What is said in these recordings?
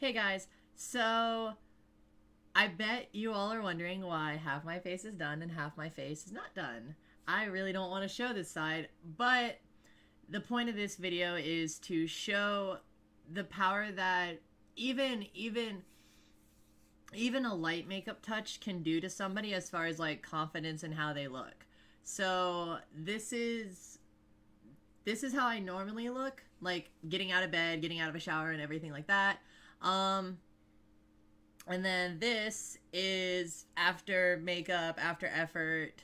Hey guys, so I bet you all are wondering why half my face is done and half my face is not done. I really don't want to show this side, but the point of this video is to show the power that even a light makeup touch can do to somebody as far as like confidence in how they look. So this is how I normally look, like getting out of bed, getting out of a shower and everything like that. Um and then this is after makeup, after effort.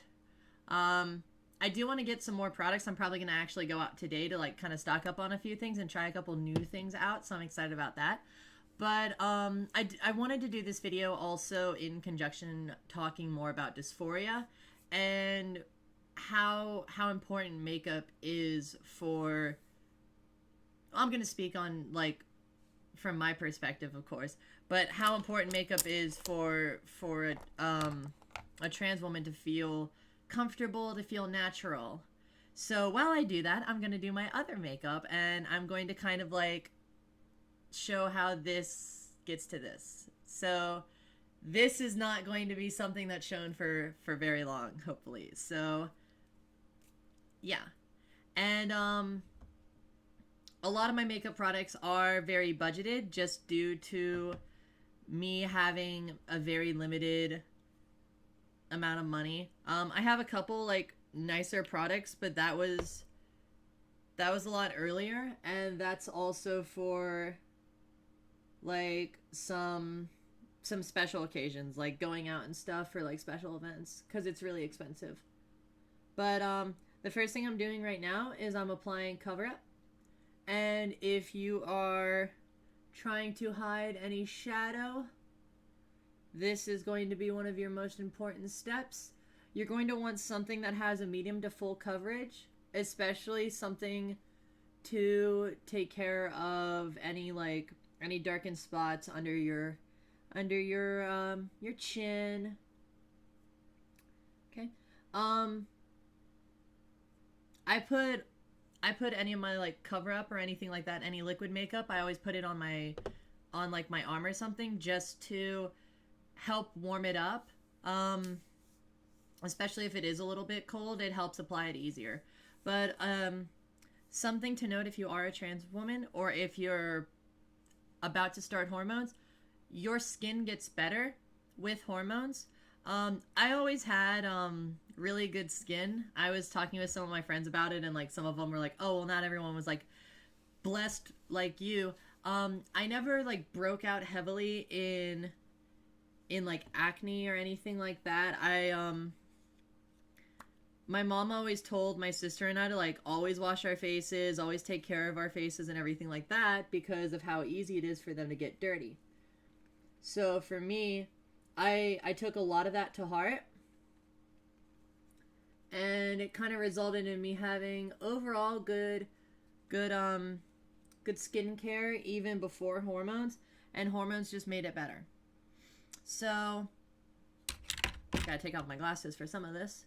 I do want to get some more products. I'm probably going to actually go out today to like kind of stock up on a few things and try a couple new things out. So I'm excited about that. But I wanted to do this video also in conjunction talking more about dysphoria and how important makeup is for. I'm going to speak on like from my perspective, of course, but how important makeup is for a trans woman to feel comfortable, to feel natural. So while I do that, I'm going to do my other makeup and I'm going to kind of like show how this gets to this. So this is not going to be something that's shown for very long, hopefully. So yeah. And a lot of my makeup products are very budgeted just due to me having a very limited amount of money. I have a couple like nicer products, but that was a lot earlier, and that's also for like some special occasions, like going out and stuff for like special events, because it's really expensive. But the first thing I'm doing right now is I'm applying cover up. And if you are trying to hide any shadow, this is going to be one of your most important steps. You're going to want something that has a medium to full coverage, especially something to take care of any darkened spots under your chin. Okay. I put any of my like cover up or anything like that, any liquid makeup, I always put it on like my arm or something just to help warm it up. Especially if it is a little bit cold, it helps apply it easier. But something to note if you are a trans woman or if you're about to start hormones, your skin gets better with hormones. I always had really good skin. I was talking with some of my friends about it, and like some of them were like, "Oh, well, not everyone was like blessed like you." I never like broke out heavily in like acne or anything like that. My mom always told my sister and I to like always wash our faces, always take care of our faces and everything like that because of how easy it is for them to get dirty. So for me, I took a lot of that to heart, and it kind of resulted in me having overall good skincare even before hormones, and hormones just made it better. So gotta take off my glasses for some of this.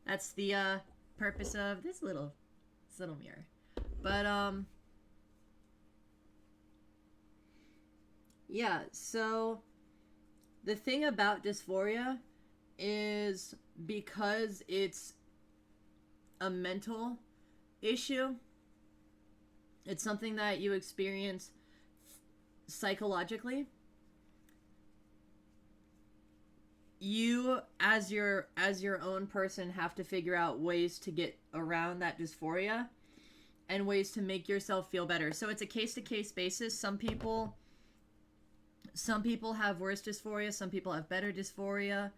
That's the purpose of this little mirror. But yeah, so the thing about dysphoria is because it's a mental issue, it's something that you experience psychologically. You as your own person have to figure out ways to get around that dysphoria and ways to make yourself feel better. So it's a case-to-case basis. Some people have worse dysphoria, some people have better dysphoria,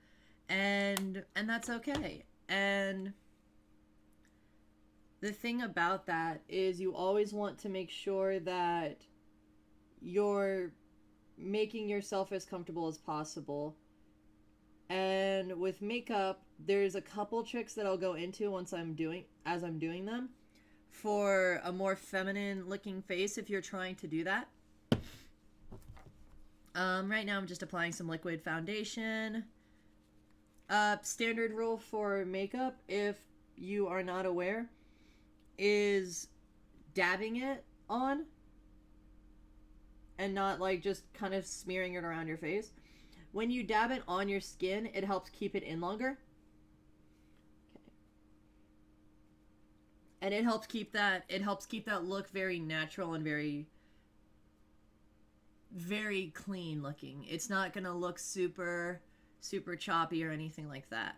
and that's okay. And the thing about that is you always want to make sure that you're making yourself as comfortable as possible. And with makeup, there's a couple tricks that I'll go into as I'm doing them for a more feminine looking face if you're trying to do that. Right now I'm just applying some liquid foundation. Standard rule for makeup, if you are not aware, is dabbing it on and not like just kind of smearing it around your face. When you dab it on your skin, it helps keep it in longer. Okay. And it helps keep that look very natural and very very clean looking. It's not going to look super choppy or anything like that.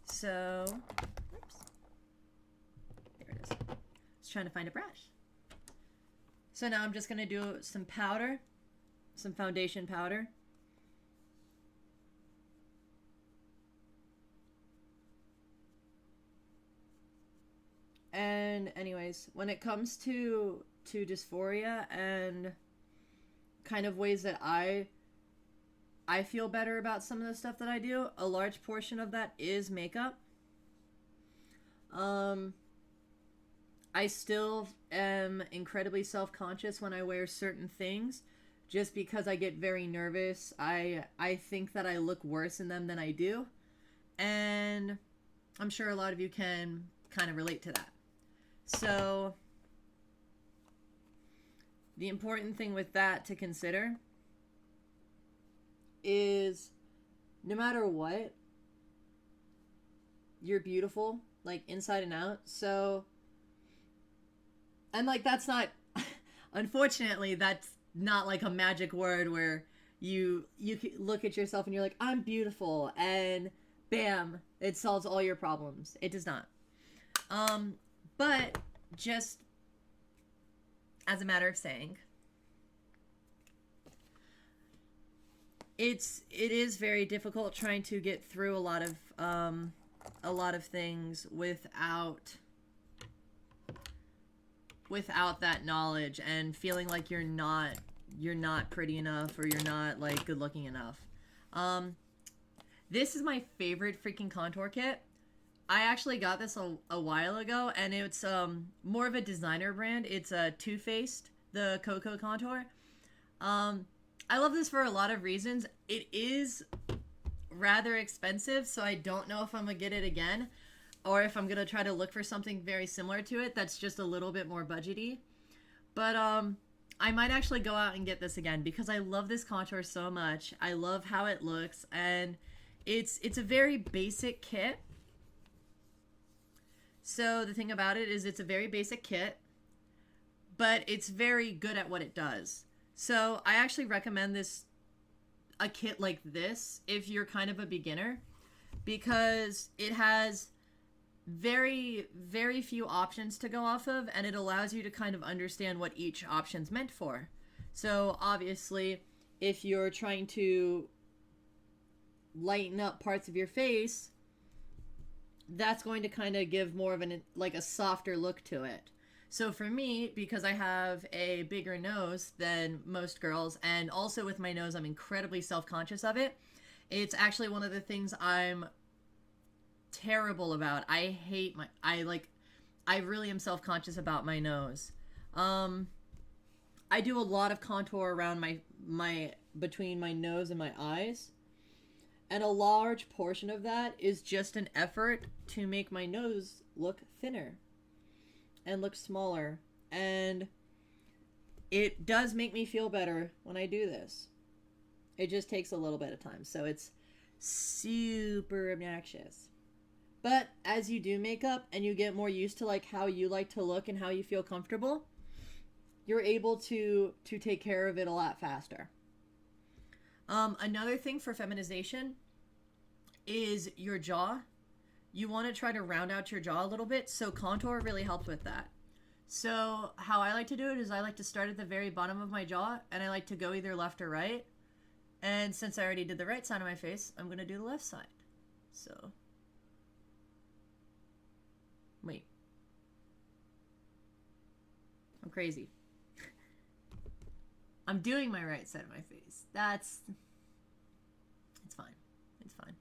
So, oops. There it is. I was trying to find a brush. So now I'm just going to do some powder, some foundation powder. And anyways, when it comes to dysphoria and kind of ways that I feel better about some of the stuff that I do, a large portion of that is makeup. I still am incredibly self-conscious when I wear certain things just because I get very nervous. I think that I look worse in them than I do. And I'm sure a lot of you can kind of relate to that. So the important thing with that to consider is no matter what, you're beautiful, like inside and out. So, and like that's not, unfortunately, that's not like a magic word where you look at yourself and you're like, I'm beautiful, and bam, it solves all your problems. It does not. But just as a matter of saying, it is very difficult trying to get through a lot of things without that knowledge and feeling like you're not pretty enough or you're not like good looking enough. This is my favorite freaking contour kit. I actually got this a while ago, and it's more of a designer brand. It's a Too Faced, the Cocoa Contour. I love this for a lot of reasons. It is rather expensive, so I don't know if I'm gonna get it again, or if I'm gonna try to look for something very similar to it that's just a little bit more budgety. But I might actually go out and get this again because I love this contour so much. I love how it looks, and it's a very basic kit. So the thing about it is it's a very basic kit, but it's very good at what it does. So I actually recommend a kit like this if you're kind of a beginner, because it has very, very few options to go off of, and it allows you to kind of understand what each option's meant for. So obviously, if you're trying to lighten up parts of your face, that's going to kind of give more of a softer look to it. So for me, because I have a bigger nose than most girls, and also with my nose, I'm incredibly self-conscious of it. It's actually one of the things I'm terrible about. I really am self-conscious about my nose. I do a lot of contour around my between my nose and my eyes. And a large portion of that is just an effort to make my nose look thinner and look smaller. And it does make me feel better when I do this. It just takes a little bit of time. So it's super obnoxious. But as you do makeup and you get more used to like how you like to look and how you feel comfortable, you're able to take care of it a lot faster. Another thing for feminization is your jaw. You want to try to round out your jaw a little bit, so contour really helps with that. So how I like to do it is I like to start at the very bottom of my jaw, and I like to go either left or right. And since I already did the right side of my face, I'm going to do the left side. So, wait. I'm crazy. I'm doing my right side of my face. It's fine. It's fine.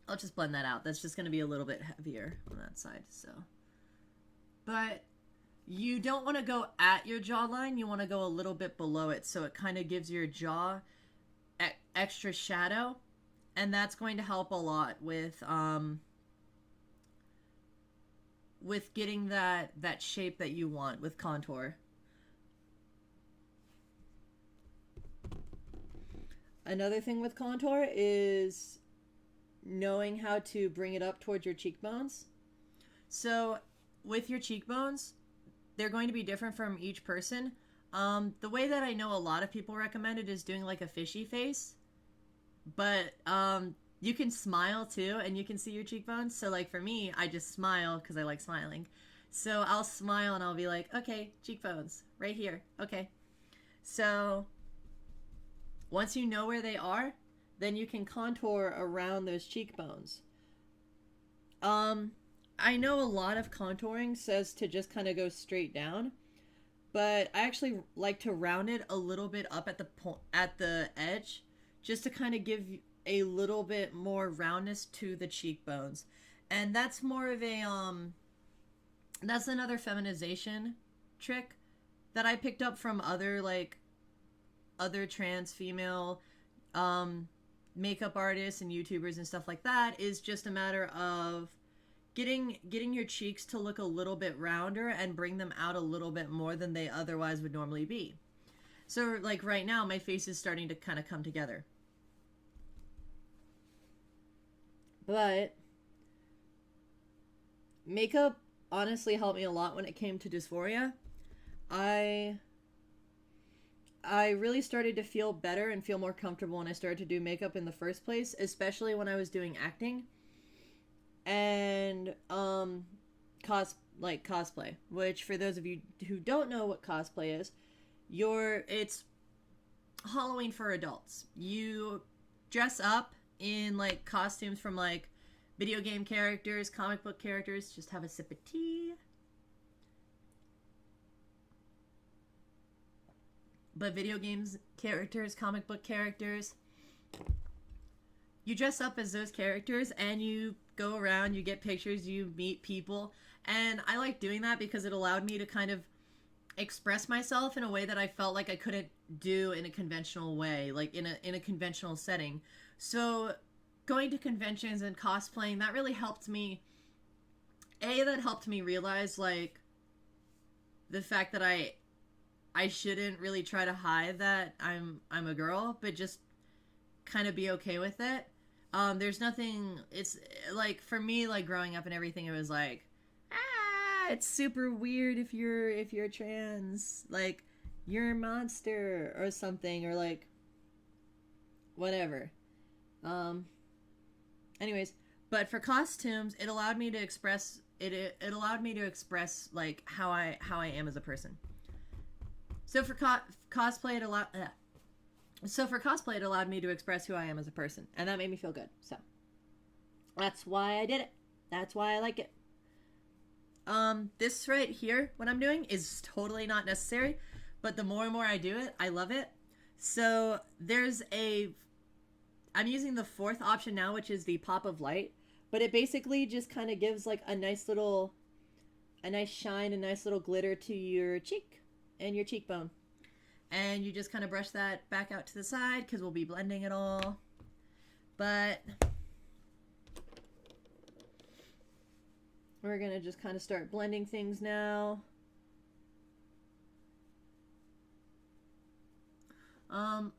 I'll just blend that out. That's just going to be a little bit heavier on that side. So, but you don't want to go at your jawline. You want to go a little bit below it, so it kind of gives your jaw extra shadow, and that's going to help a lot with getting that shape that you want with contour. Another thing with contour is knowing how to bring it up towards your cheekbones. So with your cheekbones, they're going to be different from each person. The way that I know a lot of people recommend it is doing like a fishy face. But you can smile too, and you can see your cheekbones. So like for me, I just smile because I like smiling. So I'll smile and I'll be like, okay, cheekbones, right here. Okay. So once you know where they are, then you can contour around those cheekbones. I know a lot of contouring says to just kind of go straight down, but I actually like to round it a little bit up at the edge, just to kind of give a little bit more roundness to the cheekbones. And that's more of a that's another feminization trick that I picked up from other trans female makeup artists and YouTubers and stuff like that, is just a matter of getting your cheeks to look a little bit rounder and bring them out a little bit more than they otherwise would normally be. So like right now, my face is starting to kind of come together. But makeup honestly helped me a lot when it came to dysphoria. I really started to feel better and feel more comfortable when I started to do makeup in the first place, especially when I was doing acting and cosplay, which for those of you who don't know what cosplay is, it's Halloween for adults. You dress up in like costumes from like video game characters, comic book characters. Just have a sip of tea. But video games characters, comic book characters, you dress up as those characters and you go around, you get pictures, you meet people. And I like doing that because it allowed me to kind of express myself in a way that I felt like I couldn't do in a conventional way, like in a conventional setting. So going to conventions and cosplaying, that really helped me. That helped me realize like the fact that I shouldn't really try to hide that I'm a girl, but just kind of be okay with it. There's nothing, it's like for me, like growing up and everything, it was like, it's super weird if you're trans, like you're a monster or something, or like whatever. Anyways, but for costumes, it allowed me to express it allowed me to express like how I am as a person. So for cosplay, it allowed me to express who I am as a person, and that made me feel good. So that's why I did it. That's why I like it. This right here, what I'm doing, is totally not necessary, but the more and more I do it, I love it. So I'm using the fourth option now, which is the pop of light, but it basically just kind of gives like a nice shine, a nice little glitter to your cheek and your cheekbone. And you just kind of brush that back out to the side because we'll be blending it all. But we're going to just kind of start blending things now.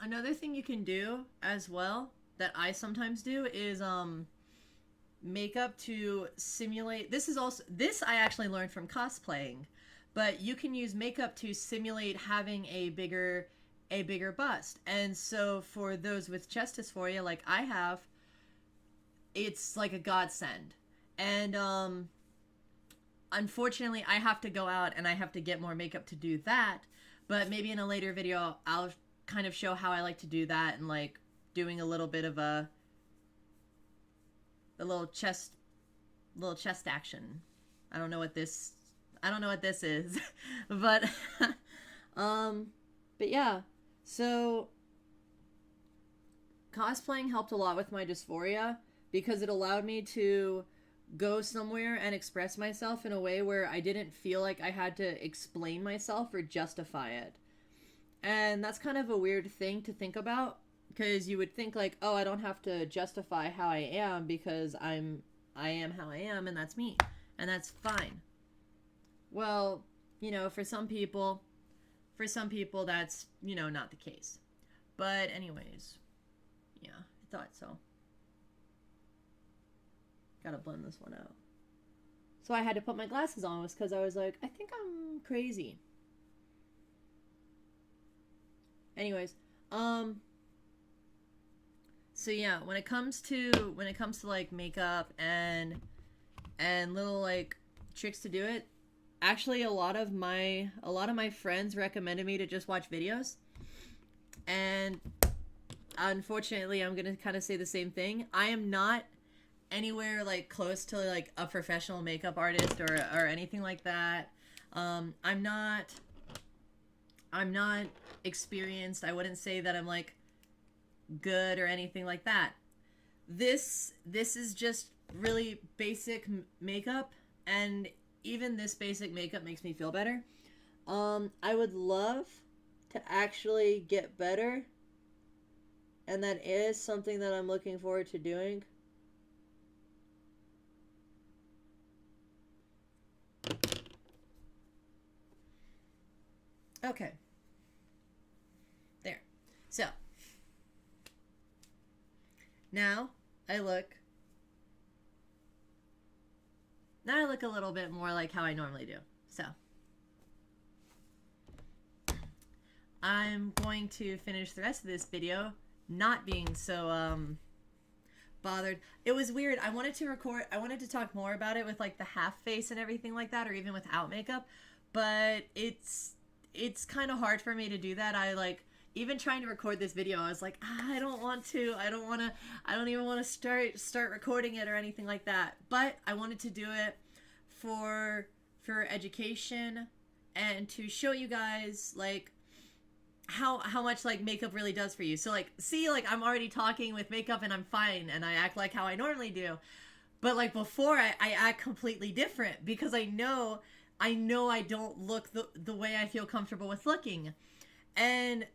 Another thing you can do as well that I sometimes do is makeup to simulate. This I actually learned from cosplaying. But you can use makeup to simulate having a bigger bust. And so for those with chest dysphoria like I have, it's like a godsend. And unfortunately, I have to go out and I have to get more makeup to do that. But maybe in a later video, I'll kind of show how I like to do that, and like doing a little bit of a little chest action. I don't know what this is, but yeah, so cosplaying helped a lot with my dysphoria because it allowed me to go somewhere and express myself in a way where I didn't feel like I had to explain myself or justify it. And that's kind of a weird thing to think about, because you would think like, oh, I don't have to justify how I am because I am how I am, and that's me, and that's fine. Well, for some people, that's, not the case. But anyways, yeah, I thought so. Gotta blend this one out. So I had to put my glasses on was because I was like, I think I'm crazy. Anyways, so yeah, when it comes to like makeup and little like tricks to do it, actually a lot of my friends recommended me to just watch videos. And unfortunately, I'm going to kind of say the same thing. I am not anywhere like close to like a professional makeup artist or anything like that. I'm not experienced. I wouldn't say that I'm like good or anything like that. This is just really basic makeup, and even this basic makeup makes me feel better. I would love to actually get better, and that is something that I'm looking forward to doing. Okay. There. So, now I look a little bit more like how I normally do. So, I'm going to finish the rest of this video not being so bothered. It was weird. I wanted to talk more about it with like the half face and everything like that, or even without makeup, but it's kind of hard for me to do that. I like, even trying to record this video, I was like, I don't even want to start recording it or anything like that. But I wanted to do it for education and to show you guys like how much like makeup really does for you. So like, see, like I'm already talking with makeup and I'm fine and I act like how I normally do. But like before, I act completely different because I know I don't look the way I feel comfortable with looking. And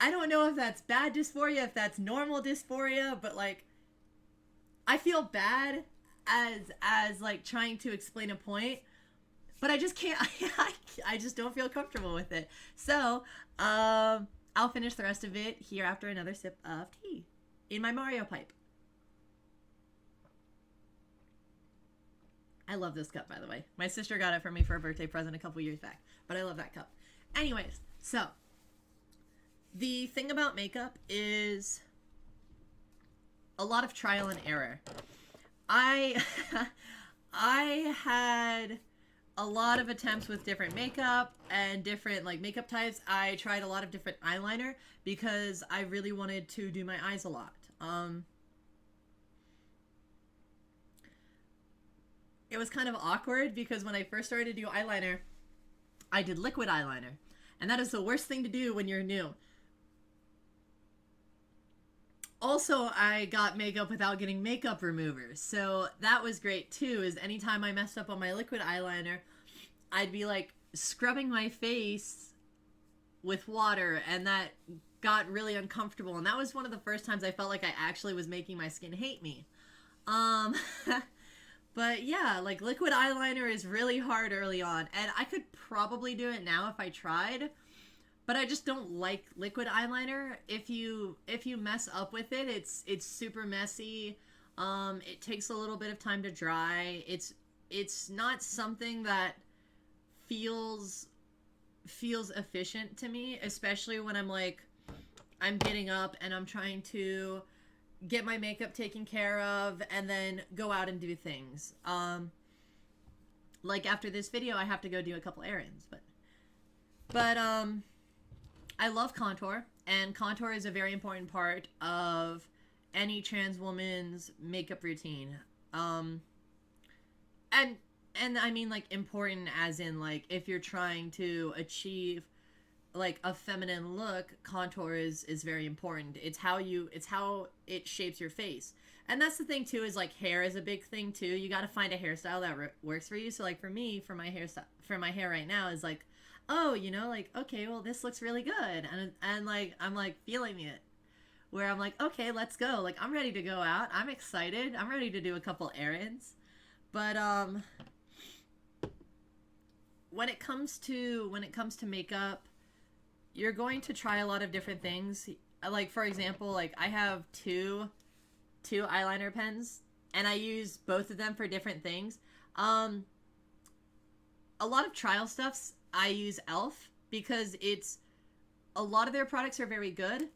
I don't know if that's bad dysphoria, if that's normal dysphoria, but like I feel bad as like trying to explain a point, but I just can't. I just don't feel comfortable with it. So I'll finish the rest of it here after another sip of tea in my Mario pipe. I love this cup, by the way. My sister got it for me for a birthday present a couple years back, but I love that cup. Anyways, so the thing about makeup is a lot of trial and error. I had a lot of attempts with different makeup and different like makeup types. I tried a lot of different eyeliner because I really wanted to do my eyes a lot. It was kind of awkward because when I first started to do eyeliner, I did liquid eyeliner. And that is the worst thing to do when you're new. Also, I got makeup without getting makeup removers. So that was great too, is anytime I messed up on my liquid eyeliner, I'd be like scrubbing my face with water, and that got really uncomfortable. And that was one of the first times I felt like I actually was making my skin hate me. But yeah, like liquid eyeliner is really hard early on, and I could probably do it now if I tried, but I just don't like liquid eyeliner. If you mess up with it, it's super messy. It takes a little bit of time to dry. It's not something that feels efficient to me, especially when I'm getting up and I'm trying to get my makeup taken care of and then go out and do things. Like after this video, I have to go do a couple errands, but I love contour, and contour is a very important part of any trans woman's makeup routine. And I mean like important as in like if you're trying to achieve like a feminine look, contour is very important. It's how it shapes your face. And that's the thing too, is like hair is a big thing too. You got to find a hairstyle that works for you. So like for me, for my hair right now is like, oh, like, okay, well this looks really good. And like, I'm like feeling it where I'm like, okay, let's go. Like I'm ready to go out. I'm excited. I'm ready to do a couple errands. But when it comes to makeup, you're going to try a lot of different things. Like, for example, like I have two eyeliner pens, and I use both of them for different things. A lot of trial stuffs I use Elf because it's a lot of their products are very good,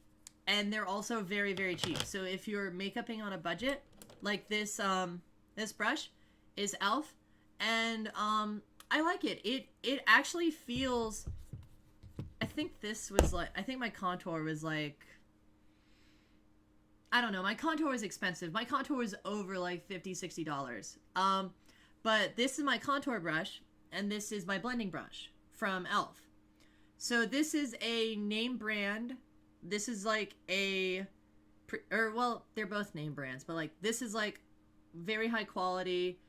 and they're also very, very cheap. So if you're makeuping on a budget, like this this brush is Elf, and I like it. It actually feels, I think this was like, I think my contour was like, I don't know, my contour was expensive. My contour was over like $50-$60. But this is my contour brush, and this is my blending brush from Elf. So this is a name brand. This is like well, they're both name brands, but like this is like very high quality,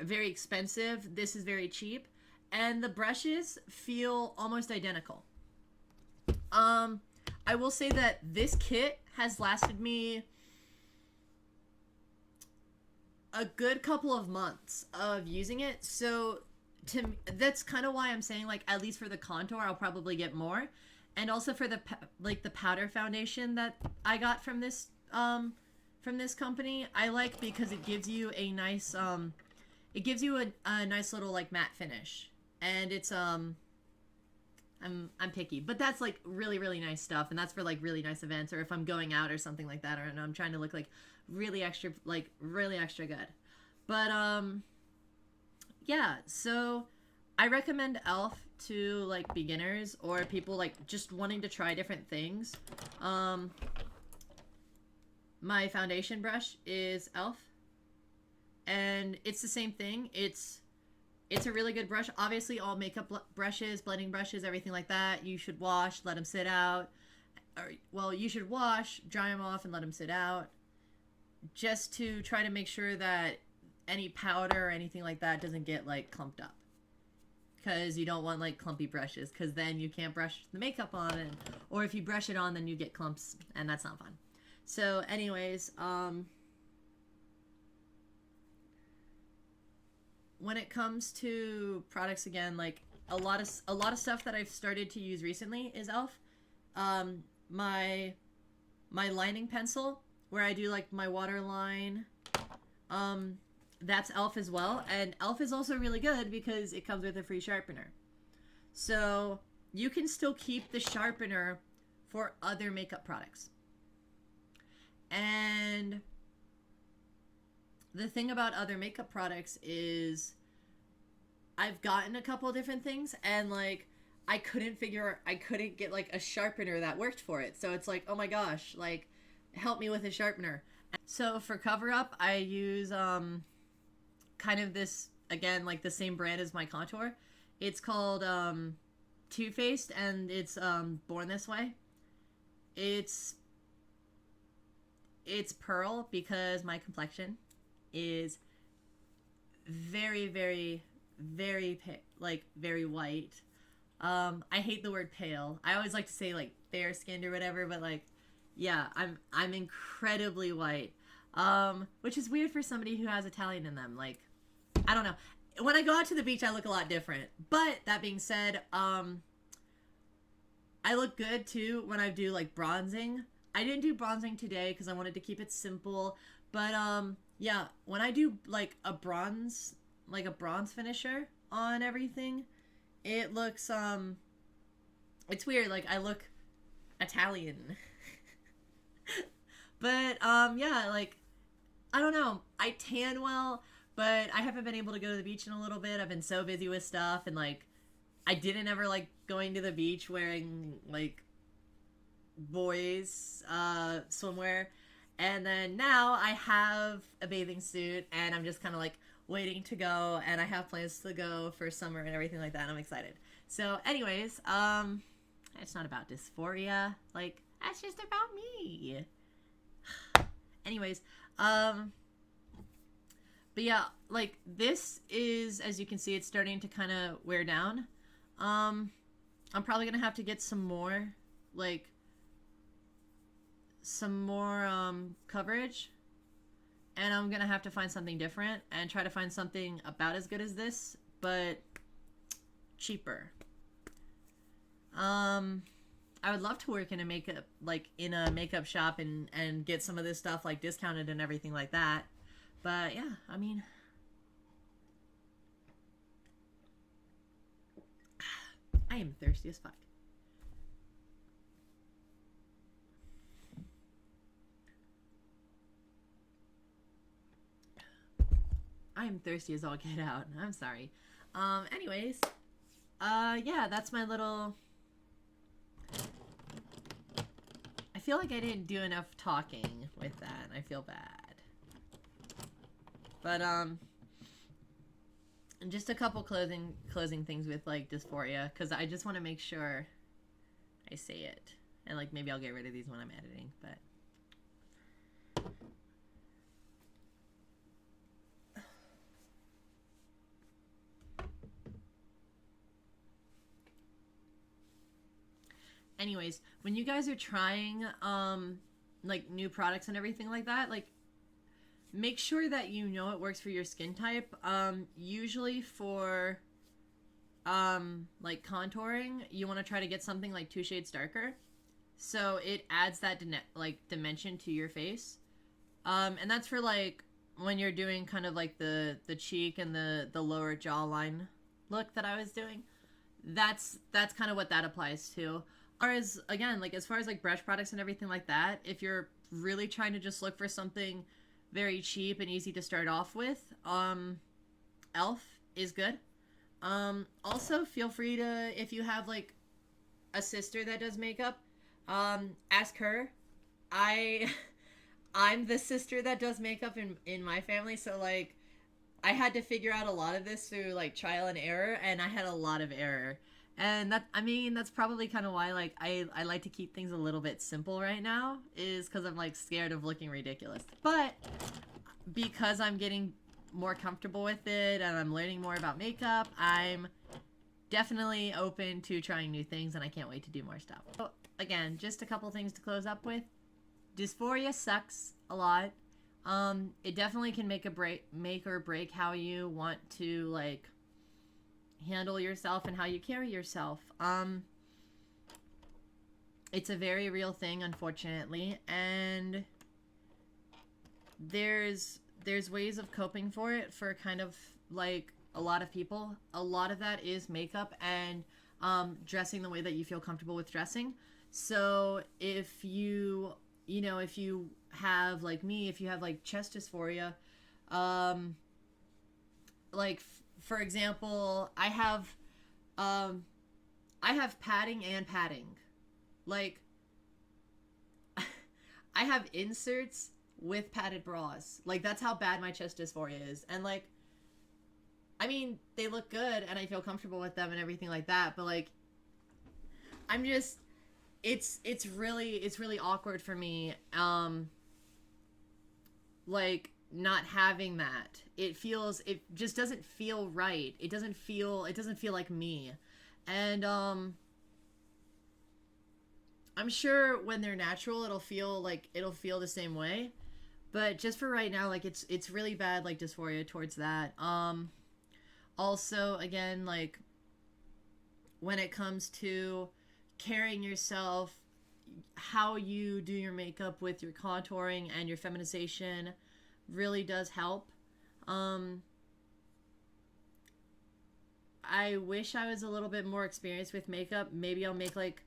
very expensive. This is very cheap, and the brushes feel almost identical. I will say that this kit has lasted me a good couple of months of using it. So that's kind of why I'm saying, like, at least for the contour, I'll probably get more. And also for the the powder foundation that I got from this company, I like because it gives you a nice a nice little like matte finish. And it's I'm picky, but that's like really, really nice stuff, and that's for like really nice events, or if I'm going out or something like that, or I'm trying to look like really extra good. But yeah, so I recommend Elf to like beginners or people like just wanting to try different things. My foundation brush is Elf, and it's the same thing. It's a really good brush. Obviously, all makeup brushes, blending brushes, everything like that, you should wash, let them sit out. Or, well, you should wash, dry them off, and let them sit out, just to try to make sure that any powder or anything like that doesn't get like clumped up. Because you don't want like clumpy brushes, because then you can't brush the makeup on it, or if you brush it on, then you get clumps, and that's not fun. So, anyways, when it comes to products, again, like a lot of stuff that I've started to use recently is Elf. My lining pencil, where I do like my waterline, that's Elf as well. And Elf is also really good because it comes with a free sharpener. So you can still keep the sharpener for other makeup products. And the thing about other makeup products is I've gotten a couple different things, and like I couldn't get like a sharpener that worked for it. So it's like, oh my gosh, like help me with a sharpener. So for cover up, I use kind of this, again, like the same brand as my contour. It's called Too Faced, and it's Born This Way. It's pearl because my complexion is very, very, very very white. I hate the word pale. I always like to say like fair skinned or whatever, but like, yeah, I'm incredibly white, which is weird for somebody who has Italian in them. Like, I don't know. When I go out to the beach, I look a lot different. But that being said, I look good too when I do like bronzing. I didn't do bronzing today because I wanted to keep it simple. But yeah, when I do like a bronze finisher on everything, it looks it's weird. Like I look Italian. But yeah, like I don't know. I tan well, but I haven't been able to go to the beach in a little bit. I've been so busy with stuff, and like I didn't ever like going to the beach wearing like boys swimwear, and then now I have a bathing suit, and I'm just kind of like waiting to go, and I have plans to go for summer and everything like that, and I'm excited. So anyways, it's not about dysphoria, like that's just about me. Anyways, but yeah, like this is, as you can see, it's starting to kind of wear down. I'm probably gonna have to get some more coverage, and I'm gonna have to find something different and try to find something about as good as this. But cheaper. I would love to work in a makeup shop and get some of this stuff like discounted and everything like that. But yeah, I mean, I am thirsty as fuck. I am thirsty as all get out. I'm sorry. Anyways, yeah, that's my little... I feel like I didn't do enough talking with that, and I feel bad. But, just a couple closing things with, like, Dysphoria, because I just want to make sure I say it. And, like, maybe I'll get rid of these when I'm editing, but... Anyways, when you guys are trying, like, new products and everything like that, like, make sure that you know it works for your skin type. Usually for, like, contouring, you want to try to get something, like, 2 shades darker. So it adds that, dimension to your face. And that's for, like, when you're doing kind of, like, the cheek and the lower jawline look that I was doing. That's kind of what that applies to. As far as like brush products and everything like that, if you're really trying to just look for something very cheap and easy to start off with, Elf is good. Also feel free to, if you have like a sister that does makeup, ask her. I'm the sister that does makeup in my family, so like I had to figure out a lot of this through like trial and error, and I had a lot of error. And that's probably kind of why, like, I like to keep things a little bit simple right now, is because I'm, like, scared of looking ridiculous. But because I'm getting more comfortable with it and I'm learning more about makeup, I'm definitely open to trying new things, and I can't wait to do more stuff. So, again, just a couple things to close up with. Dysphoria sucks a lot. It definitely can make or break how you want to, like, handle yourself and how you carry yourself. It's a very real thing, unfortunately, and there's ways of coping for it for kind of like a lot of people. A lot of that is makeup and dressing the way that you feel comfortable with dressing. So if you have, like me, if you have like chest dysphoria, like for example, I have padding and padding. Like, I have inserts with padded bras. Like, that's how bad my chest dysphoria is. And, like, I mean, they look good and I feel comfortable with them and everything like that. But, like, I'm just, it's really awkward for me. Like, not having that. It just doesn't feel right. It doesn't feel like me. And, I'm sure when they're natural, it'll feel the same way. But just for right now, like, it's really bad, like, dysphoria towards that. Also, again, like, when it comes to carrying yourself, how you do your makeup with your contouring and your feminization really does help. I wish I was a little bit more experienced with makeup. Maybe I'll make, like,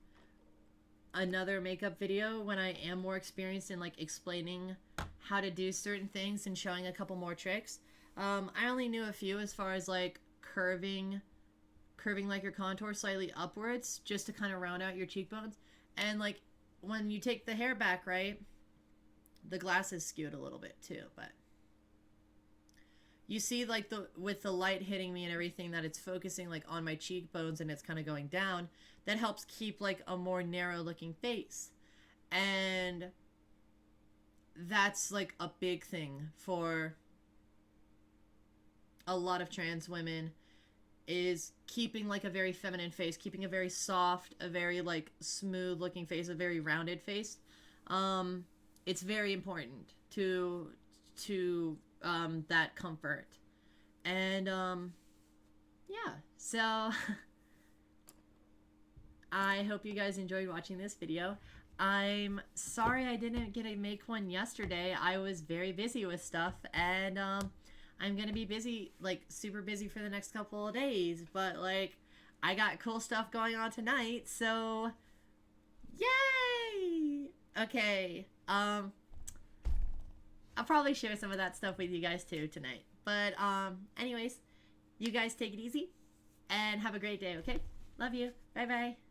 another makeup video when I am more experienced in, like, explaining how to do certain things and showing a couple more tricks. I only knew a few as far as, like, curving like your contour slightly upwards just to kind of round out your cheekbones. And, like, when you take the hair back, right, the glass is skewed a little bit too, but you see, like, with the light hitting me and everything, that it's focusing, like, on my cheekbones and it's kind of going down. That helps keep, like, a more narrow looking face. And that's, like, a big thing for a lot of trans women, is keeping, like, a very feminine face, keeping a very soft, a very, like, smooth looking face, a very rounded face. It's very important to that comfort. And yeah, so I hope you guys enjoyed watching this video. I'm sorry I didn't get to make one yesterday. I was very busy with stuff, and I'm gonna be busy, like super busy for the next couple of days, but like I got cool stuff going on tonight, so yay! Okay, I'll probably share some of that stuff with you guys too tonight. But anyways, you guys take it easy and have a great day, okay? Love you. Bye bye.